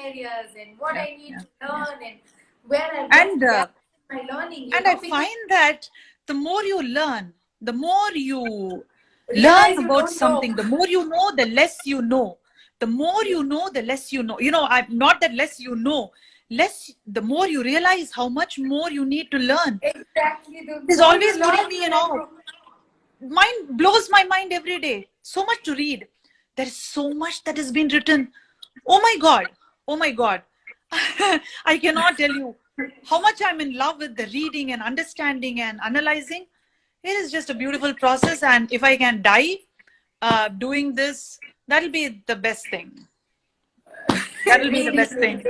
areas and what Yeah, I need yeah, to yeah. learn and where I And best gap in my learning, and I find that the more you learn, the more you learn realize you about don't know. something, the more you know, the less you know. The more you know, the less you know. I'm not that less you know, the more you realize how much more you need to learn. Exactly. The He's more you always putting learn, me, you let go. mind blows my mind every day. So much to read. There is so much that has been written. Oh my God. Oh my God. I cannot tell you how much I'm in love with the reading and understanding and analyzing. It is just a beautiful process. And if I can die doing this, that'll be the best thing. That'll be the Reading. best thing.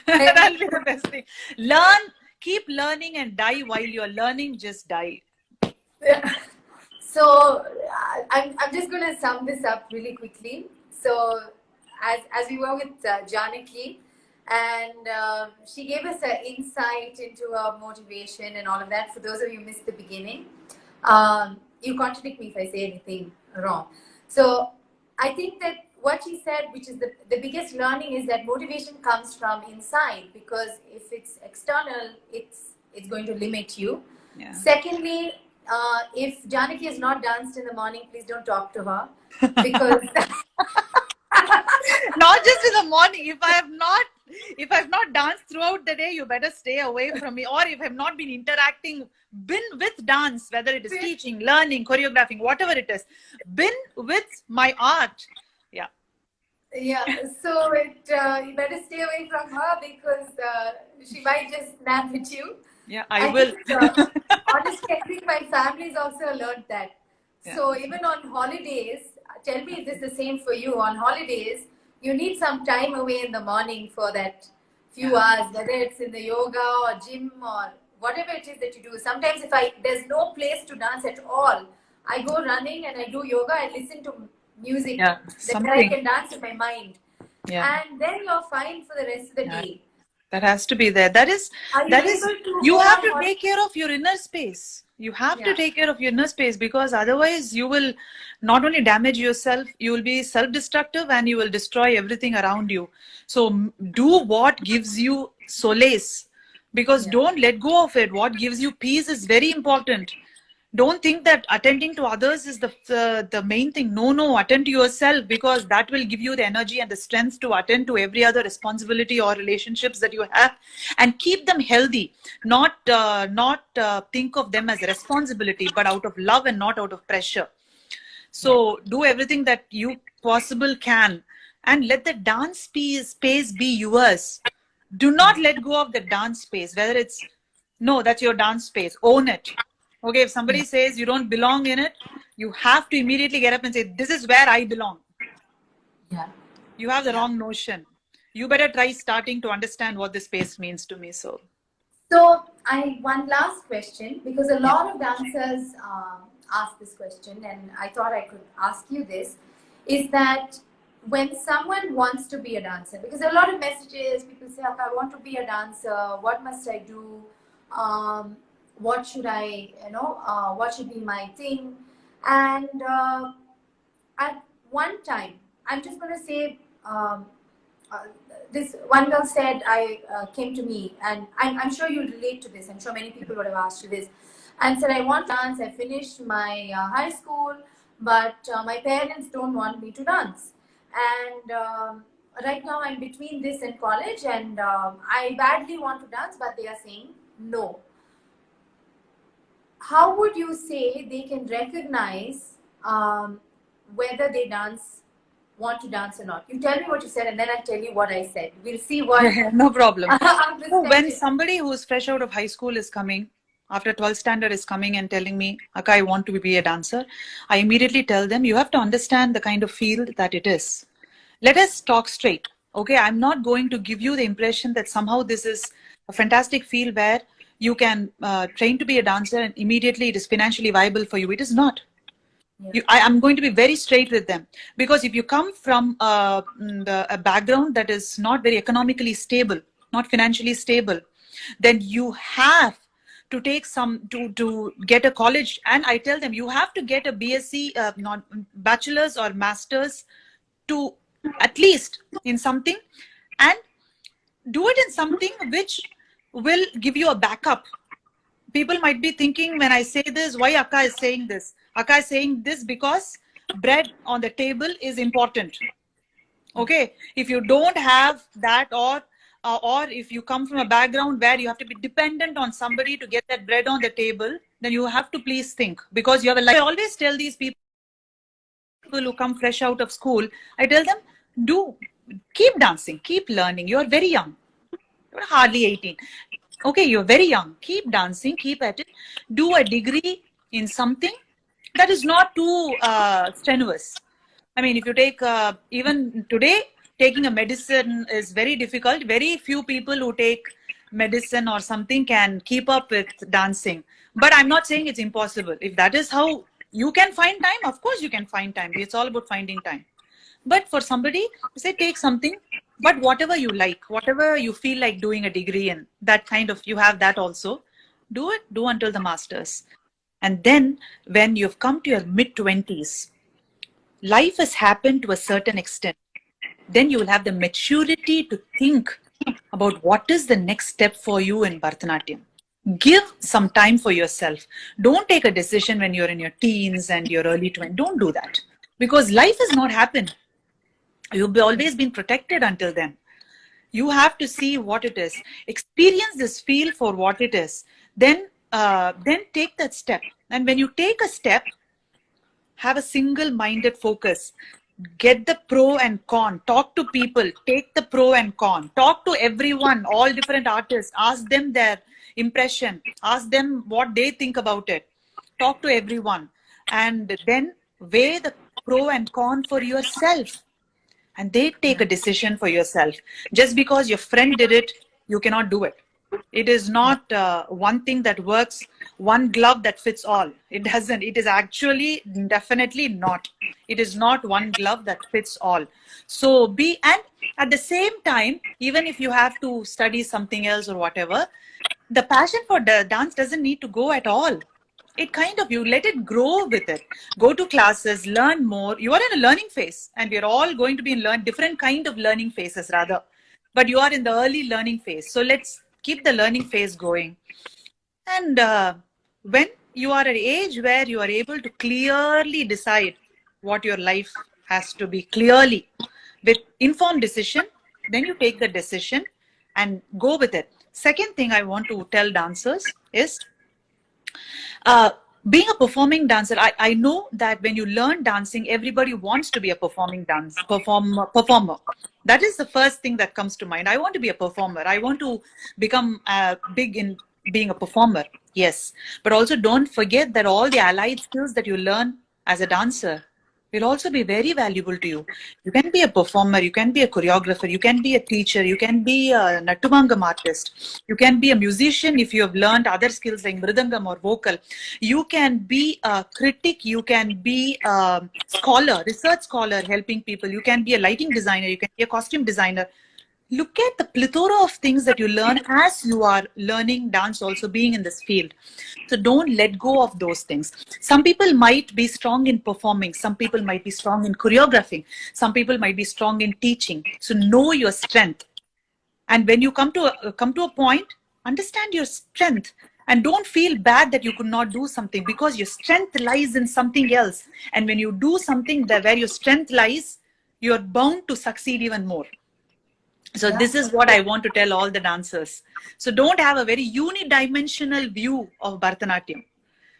That'll be the best thing. Learn, keep learning and die while you're learning, just die. So I'm just going to sum this up really quickly. So as we were with Janaki, and she gave us an insight into her motivation and all of that. For those of you who missed the beginning, you contradict me if I say anything wrong. So I think that what she said, which is the biggest learning, is that motivation comes from inside, because if it's external, it's going to limit you. Yeah. Secondly, if Janaki has not danced in the morning, please don't talk to her, because Not just in the morning. If I've not danced throughout the day, you better stay away from me. Or if I've not been with dance, whether it is teaching, learning, choreographing, whatever it is, been with my art. Yeah. yeah, so you better stay away from her, because she might just snap at you. Yeah, I I will. think, honestly, I think my family's also learned that. Yeah. So even on holidays, tell me if this is the same for you. On holidays, you need some time away in the morning for that few hours, whether it's in the yoga or gym or whatever it is that you do. Sometimes if there's no place to dance at all, I go running and I do yoga. I listen to music Yeah, that I something. can dance in my mind. Yeah. And then you're fine for the rest of the Yeah. day. That has to be there. Are you That is, able to you go have on to holiday? take care of your inner space. You have to Yeah. take care of your inner space, because otherwise you will not only damage yourself, you will be self-destructive and you will destroy everything around you. So do what gives you solace, because don't let go of it. What gives you peace is very important. Don't think that attending to others is the main thing. No, attend to yourself, because that will give you the energy and the strength to attend to every other responsibility or relationships that you have, and keep them healthy. Not think of them as a responsibility, but out of love and not out of pressure. So do everything that you possible can, and let the dance space be yours. Do not let go of the dance space, whether it's, no, that's your dance space. Own it. Okay, if somebody says you don't belong in it, you have to immediately get up and say, this is where I belong. Yeah. You have the wrong notion. You better try starting to understand what this space means to me. So One last question, because a lot of dancers ask this question, and I thought I could ask you this, is that when someone wants to be a dancer, because a lot of messages, people say, okay, I want to be a dancer, what must I do? What should I, what should be my thing? And at one time, I'm just going to say, uh, this one girl said, I came to me, and I'm sure you'll relate to this. I'm sure many people would have asked you this, and said, I want to dance. I finished my high school, but my parents don't want me to dance. And right now I'm between this and college, and I badly want to dance, but they are saying no. How would you say they can recognize whether they want to dance or not? You tell me what you said, and then I'll tell you what I said. We'll see what. no problem. So when understanding. somebody who's fresh out of high school is coming, after 12th standard is coming and telling me, Akka, I want to be a dancer, I immediately tell them, you have to understand the kind of field that it is. Let us talk straight. Okay, I'm not going to give you the impression that somehow this is a fantastic field where you can train to be a dancer and immediately it is financially viable for you. It is not. I am going to be very straight with them, because if you come from a background that is not very economically stable, not financially stable, then you have to take to get a college. And I tell them, you have to get a BSc, not bachelor's or master's, to at least in something. And do it in something which will give you a backup. People might be thinking when I say this, why Akka is saying this? Akka is saying this because bread on the table is important. Okay, if you don't have that, or if you come from a background where you have to be dependent on somebody to get that bread on the table, then you have to please think, because you have a life. I always tell these people who come fresh out of school, I tell them, do keep dancing, keep learning. You're very young. You're hardly 18. Okay, you're very young. Keep dancing, keep at it. Do a degree in something that is not too strenuous. I mean, if you take, even today, taking a medicine is very difficult. Very few people who take medicine or something can keep up with dancing. But I'm not saying it's impossible. If that is how you can find time, of course you can find time. It's all about finding time. But for somebody, say take something, but whatever you like, whatever you feel like doing a degree in, that kind of, you have that also. Do it, do until the masters. And then when you've come to your mid 20s, life has happened to a certain extent. Then you will have the maturity to think about what is the next step for you in Bharatanatyam. Give some time for yourself. Don't take a decision when you're in your teens and your early 20s. Don't do that, because life has not happened. You've always been protected until then. You have to see what it is, experience this feel for what it is, then take that step. And when you take a step, have a single minded focus. Get the pro and con. Talk to people. Take the pro and con. Talk to everyone, all different artists. Ask them their impression. Ask them what they think about it. Talk to everyone. And then weigh the pro and con for yourself. And they take a decision for yourself. Just because your friend did it, you cannot do it. It is not one thing that works, one glove that fits all. It doesn't. It is actually definitely not. It is not one glove that fits all. So and at the same time, even if you have to study something else or whatever, the passion for the dance doesn't need to go at all. It kind of, you let it grow with it. Go to classes, learn more. You are in a learning phase, and we're all going to be in different kind of learning phases rather. But you are in the early learning phase. So let's keep the learning phase going. And when you are at an age where you are able to clearly decide what your life has to be clearly with informed decision, then you take the decision and go with it. Second thing I want to tell dancers is, being a performing dancer, I know that when you learn dancing, everybody wants to be a performer. That is the first thing that comes to mind. I want to be a performer. I want to become big in being a performer. Yes. But also don't forget that all the allied skills that you learn as a dancer will also be very valuable to you. You can be a performer, you can be a choreographer, you can be a teacher, you can be a Nattumangam artist, you can be a musician if you have learned other skills like mridangam or vocal. You can be a critic, you can be a scholar, research scholar helping people, you can be a lighting designer, you can be a costume designer. Look at the plethora of things that you learn as you are learning dance, also being in this field. So don't let go of those things. Some people might be strong in performing. Some people might be strong in choreographing. Some people might be strong in teaching. So know your strength. And when you come to a point, understand your strength. And don't feel bad that you could not do something, because your strength lies in something else. And when you do something where your strength lies, you're bound to succeed even more. So this is what I want to tell all the dancers. So don't have a very unidimensional view of Bharatanatyam,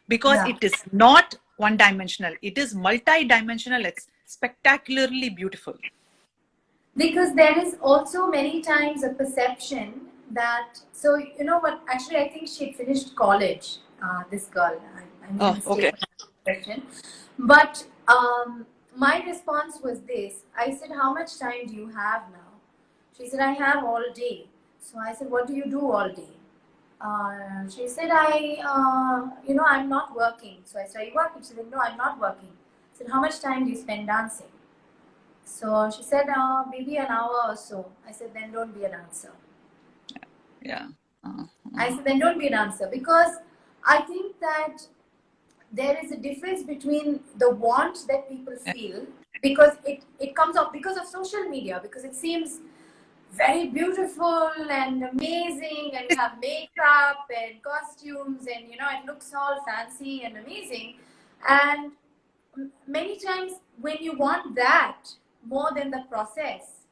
because it is not one dimensional. It is multi-dimensional. It's spectacularly beautiful. Because there is also many times a perception that, so you know what, actually I think she finished college, this girl. I made a mistake on that question. But my response was this. I said, how much time do you have now? She said, I have all day. So I said, what do you do all day? She said, I'm not working. So I said, are you working? She said, no, I'm not working. I said, how much time do you spend dancing? So she said, maybe an hour or so. I said, then don't be a dancer. Yeah. I said, then don't be a dancer, because I think that there is a difference between the want that people feel, because it comes up because of social media, because it seems very beautiful and amazing, and you have makeup and costumes, and it looks all fancy and amazing. And many times when you want that more than the process,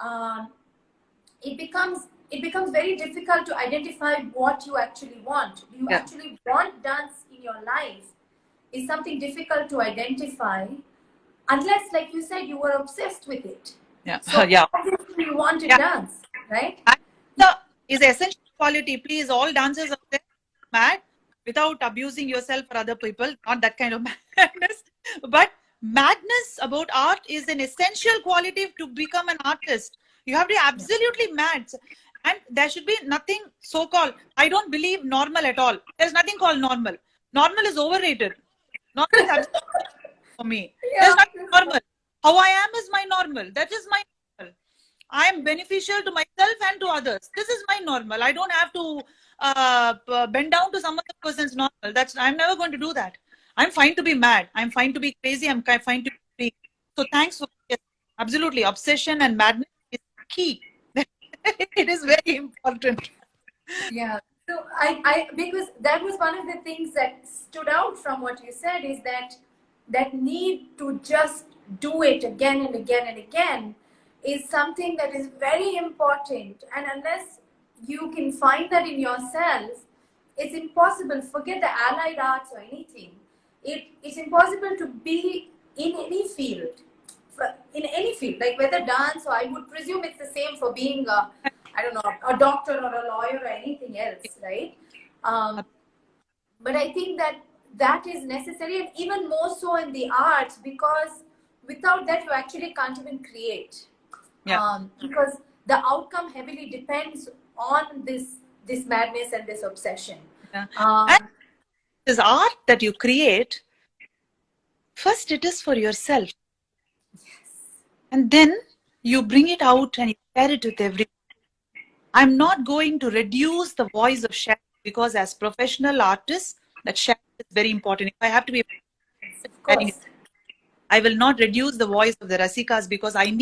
um, it becomes very difficult to identify what you actually want. Do you Yeah. actually want dance in your life? Is something difficult to identify unless, like you said, you were obsessed with it. Yeah. So Yeah. obviously you want to Yeah. dance, right? And the is essential quality. Please, all dancers out there, mad without abusing yourself or other people. Not that kind of madness, but madness about art is an essential quality to become an artist. You have to be Yeah. absolutely mad, and there should be nothing so-called. I don't believe normal at all. There's nothing called normal. Normal is overrated. Normal is absolutely for me. There's Yeah. nothing normal. How I am is my normal. That is my normal. I am beneficial to myself and to others. This is my normal. I don't have to bend down to some other person's normal. I'm never going to do that. I'm fine to be mad. I'm fine to be crazy. Fine to be free. So thanks for, yes, absolutely, obsession and madness is key. It is very important. Yeah. So I because that was one of the things that stood out from what you said, is that need to just do it again and again and again is something that is very important. And unless you can find that in yourself, it's impossible. Forget the allied arts or anything. It's impossible to be in any field. In any field, like whether dance, or I would presume it's the same for being a, I don't know, a doctor or a lawyer or anything else, right? Um, but I think that is necessary, and even more so in the arts, because without that you actually can't even create. Yeah. Because the outcome heavily depends on this madness and this obsession. Yeah. And Um, this art that you create, first it is for yourself. And then you bring it out and you share it with everyone. I'm not going to reduce the voice of sharing, because as professional artists, that sharing is very important. If I have to be of sharing it, course. I will not reduce the voice of the Rasikas, because I'm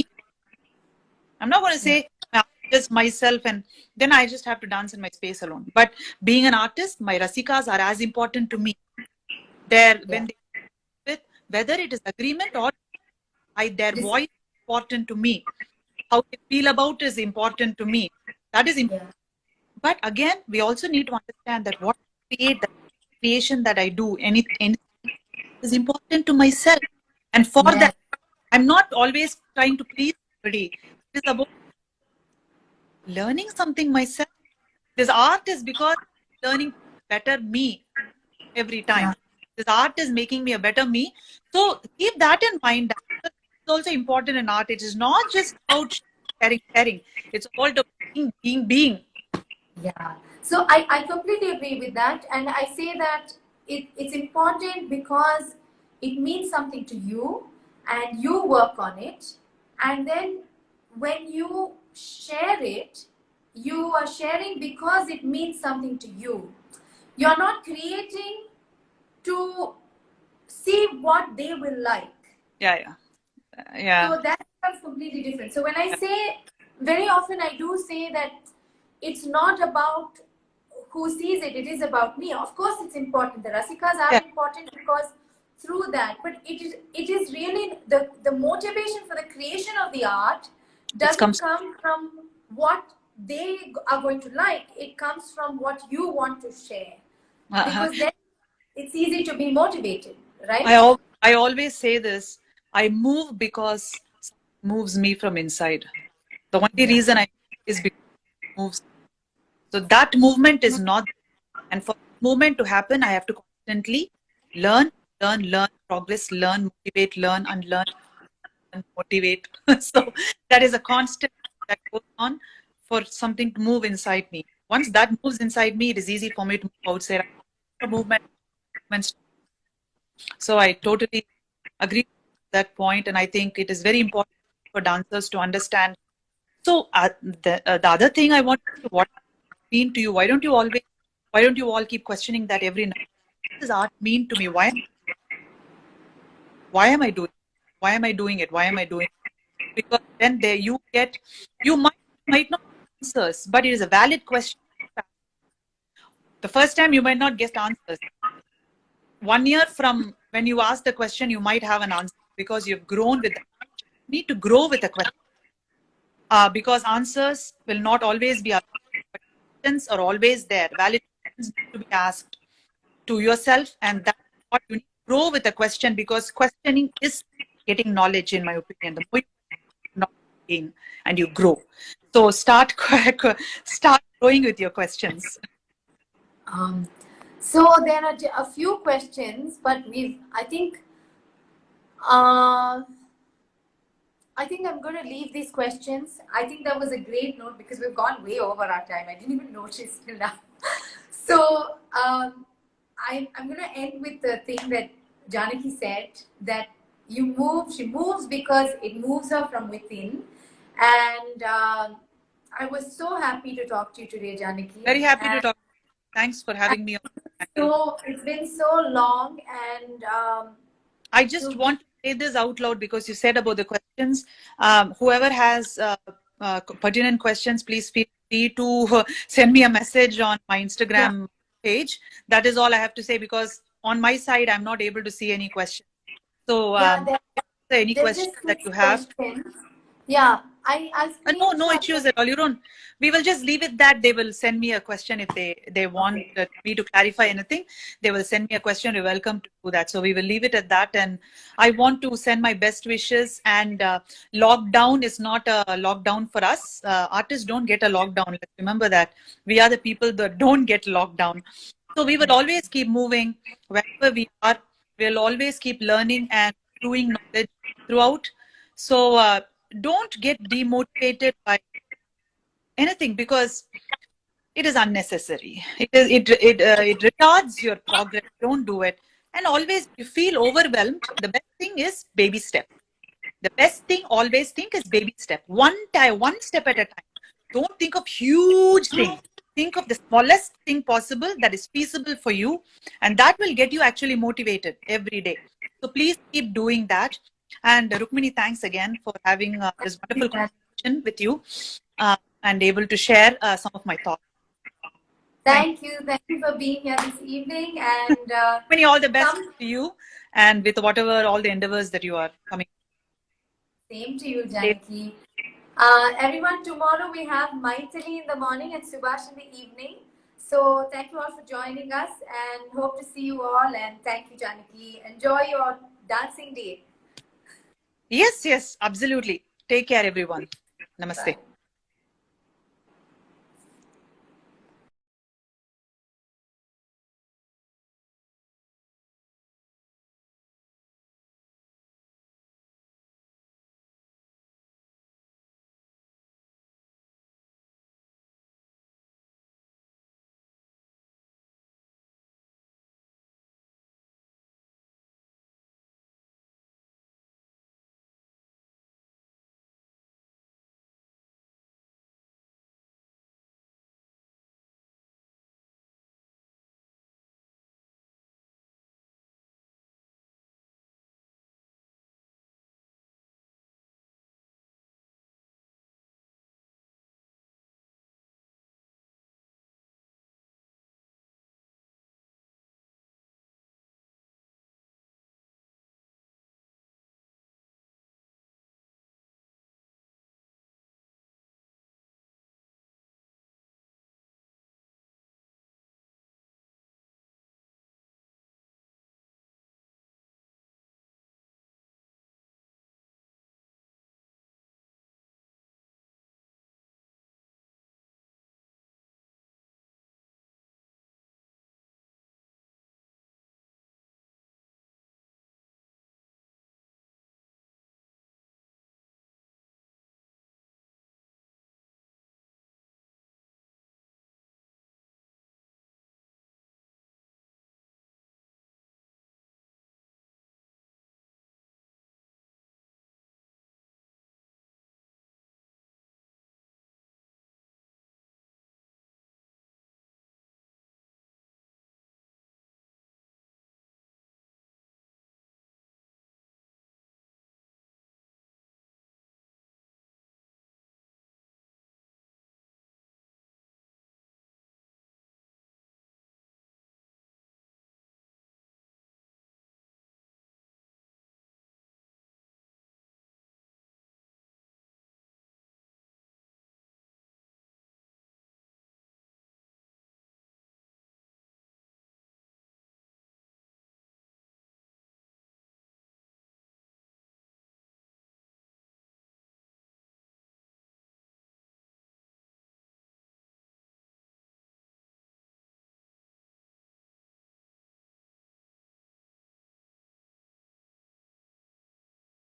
not going to Yeah. say I'm just myself and then I just have to dance in my space alone. But being an artist, my Rasikas are as important to me. Yeah. When they with whether it is agreement or their This. voice is important to me. How they feel about is important to me. That is important. Yeah. But again, we also need to understand that what I create, the creation that I do, anything is important to myself. And for Yeah. that, I'm not always trying to please everybody. It is about learning something myself. This art is because learning better me every time. Yeah. This art is making me a better me. So keep that in mind. It's also important in art. It is not just about sharing. It's about being. Yeah. So I completely agree with that. And I say that it's important because it means something to you and you work on it. And then when you share it, you are sharing because it means something to you. You're not creating to see what they will like. Yeah. Yeah. So that becomes completely different. So when I say, very often I do say that it's not about who sees it, it is about me. Of course, it's important. The Rasikas are Yeah. important because through that, but it is really the motivation for the creation of the art It doesn't comes. come from what they are going to like. It comes from what you want to share, Uh, because then it's easy to be motivated, I, right? al- I always say this. I move because something moves me from inside. The only Yeah. reason I is because it moves. So that movement is not. And for that movement to happen, I have to constantly learn, progress, learn, motivate, learn, unlearn, and motivate. So that is a constant that goes on for something to move inside me. Once that moves inside me, it is easy for me to move outside. The movement. So I totally agree with that point, and I think it is very important for dancers to understand. So the other thing I want to, what does it mean to you? Why don't you all keep questioning that every night? What does art mean to me? Why am I doing? Why am I doing it? Why am I doing it? Because then there you might might not get answers, but it is a valid question. The first time you might not get answers. 1 year from when you ask the question, you might have an answer because you've grown with that. You need to grow with the question. Because answers will not always be available, but questions are always there. Valid questions need to be asked to yourself, and that's what you need to grow with the question, because questioning is getting knowledge, in my opinion. The more you know, gain and you grow. So start growing with your questions. So there are a few questions, but uh, I think I'm going to leave these questions. I think that was a great note because we've gone way over our time. I didn't even notice till now. So I'm going to end with the thing that Janaki said, that she moves because it moves her from within. And I was so happy to talk to you today, Janaki. Very happy to talk. Thanks for having me on. So it's been so long, and I just want to say this out loud because you said about the questions. Whoever has pertinent questions, please feel free to send me a message on my Instagram page. That is all I have to say, because on my side, I'm not able to see any questions. So, any questions that you have. Yeah, I'll No issues at all. You don't. We will just leave it that they will send me a question if they want me to clarify anything. They will send me a question. You're welcome to do that. So we will leave it at that. And I want to send my best wishes. And lockdown is not a lockdown for us. Artists don't get a lockdown. Let's remember that. We are the people that don't get locked down. So we will always keep moving wherever we are. We'll always keep learning and accruing knowledge throughout. So don't get demotivated by anything, because it is unnecessary. It retards your progress. Don't do it. And always, if you feel overwhelmed, the best thing is baby step. The best thing, always think, is baby step. One step at a time. Don't think of huge things. Think of the smallest thing possible that is feasible for you, and that will get you actually motivated every day. So please keep doing that. And Rukmini, thanks again for having this wonderful conversation with you and able to share some of my thoughts. Thank you for being here this evening, and Rukmini, all the best to you, and with whatever all the endeavors that you are coming. Same to you, Janaki. Everyone, tomorrow we have Maithili in the morning and Subhash in the evening. So thank you all for joining us, and hope to see you all. And thank you, Janaki. Enjoy your dancing day. Yes, absolutely. Take care, everyone. Namaste. Bye.